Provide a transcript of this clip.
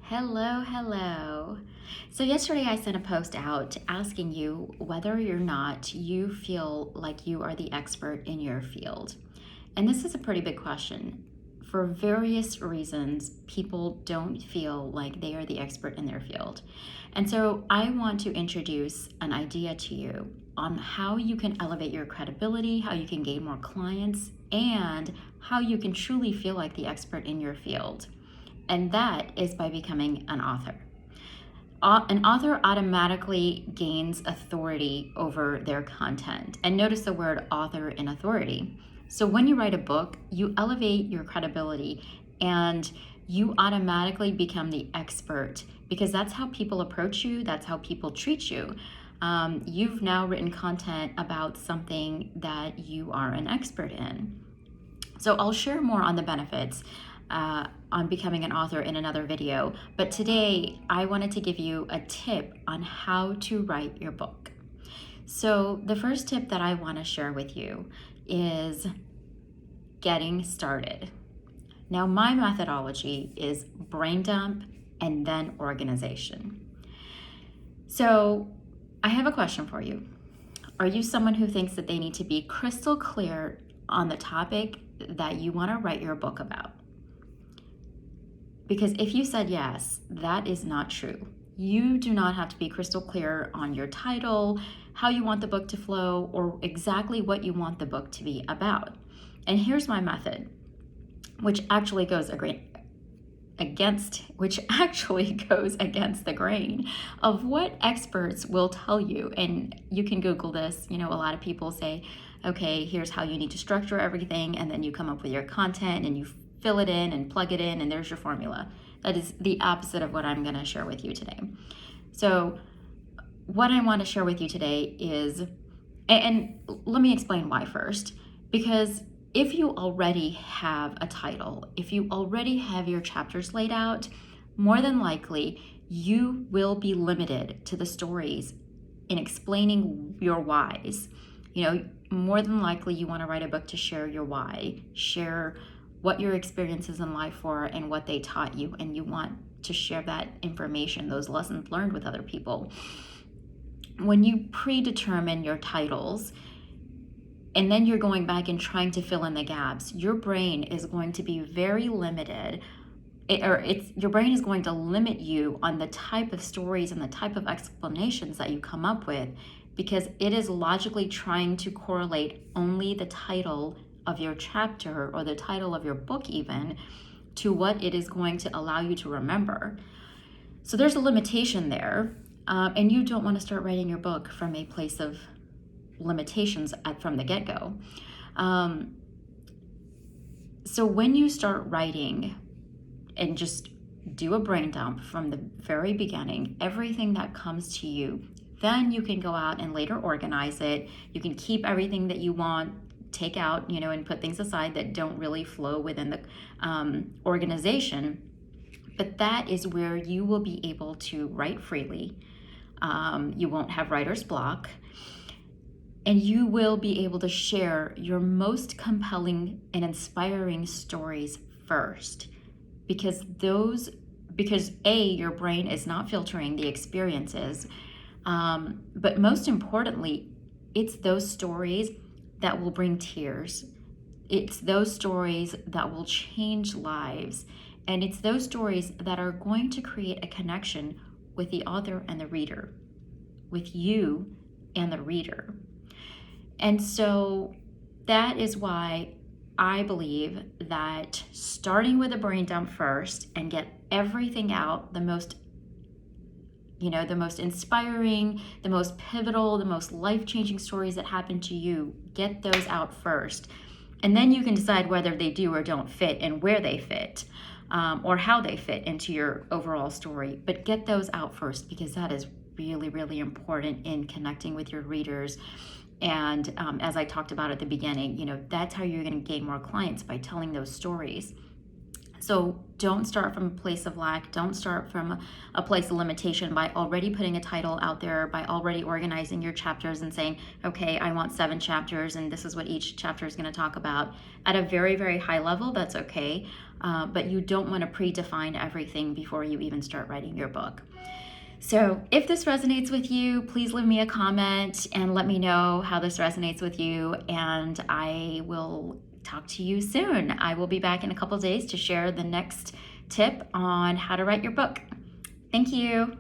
Hello, hello. So yesterday I sent a post out asking you whether or not you feel like you are the expert in your field. And this is a pretty big question. For various reasons, people don't feel like they are the expert in their field. And so I want to introduce an idea to you on how you can elevate your credibility, how you can gain more clients, and how you can truly feel like the expert in your field. And that is by becoming an author. An author automatically gains authority over their content. And notice the word author and authority. So when you write a book, you elevate your credibility and you automatically become the expert because that's how people approach you, that's how people treat you. You've now written content about something that you are an expert in. So I'll share more on the benefits on becoming an author in another video, but today I wanted to give you a tip on how to write your book. So the first tip that I want to share with you is getting started. Now my methodology is brain dump and then organization. So I have a question for you. Are you someone who thinks that they need to be crystal clear on the topic that you want to write your book about? Because if you said yes, that is not true. You do not have to be crystal clear on your title, how you want the book to flow, or exactly what you want the book to be about. And here's my method, which actually goes against the grain of what experts will tell you. And you can Google this. A lot of people say, okay, here's how you need to structure everything, and then you come up with your content and you fill it in and plug it in, and there's your formula. That is the opposite of what I'm going to share with you today. So what I want to share with you today is, and let me explain why first, because if you already have a title, if you already have your chapters laid out, more than likely you will be limited to the stories in explaining your whys. More than likely you want to write a book to share your why, share what your experiences in life were and what they taught you, and you want to share that information, those lessons learned with other people. When you predetermine your titles, and then you're going back and trying to fill in the gaps, your brain is going to be very limited, your brain is going to limit you on the type of stories and the type of explanations that you come up with, because it is logically trying to correlate only the title of your chapter or the title of your book even to what it is going to allow you to remember. So there's a limitation there, and you don't want to start writing your book from a place of limitations from the get-go. So when you start writing and just do a brain dump from the very beginning, everything that comes to you, then you can go out and later organize it. You can keep everything that you want, take out, and put things aside that don't really flow within the organization. But that is where you will be able to write freely. You won't have writer's block. And you will be able to share your most compelling and inspiring stories first. Because your brain is not filtering the experiences. But most importantly, it's those stories that will bring tears. It's those stories that will change lives. And it's those stories that are going to create a connection with the author and the reader, with you and the reader. And so that is why I believe that starting with a brain dump first and get everything out, the most inspiring, the most pivotal, the most life-changing stories that happen to you, get those out first. And then you can decide whether they do or don't fit and where they fit, or how they fit into your overall story. But get those out first, because that is really, really important in connecting with your readers. And as I talked about at the beginning, that's how you're going to gain more clients, by telling those stories. So don't start from a place of lack. Don't start from a place of limitation by already putting a title out there, by already organizing your chapters and saying, okay, I want 7 chapters and this is what each chapter is going to talk about. At a very, very high level, that's okay. But you don't want to predefine everything before you even start writing your book. So if this resonates with you, please leave me a comment and let me know how this resonates with you, and I will talk to you soon. I will be back in a couple days to share the next tip on how to write your book. Thank you.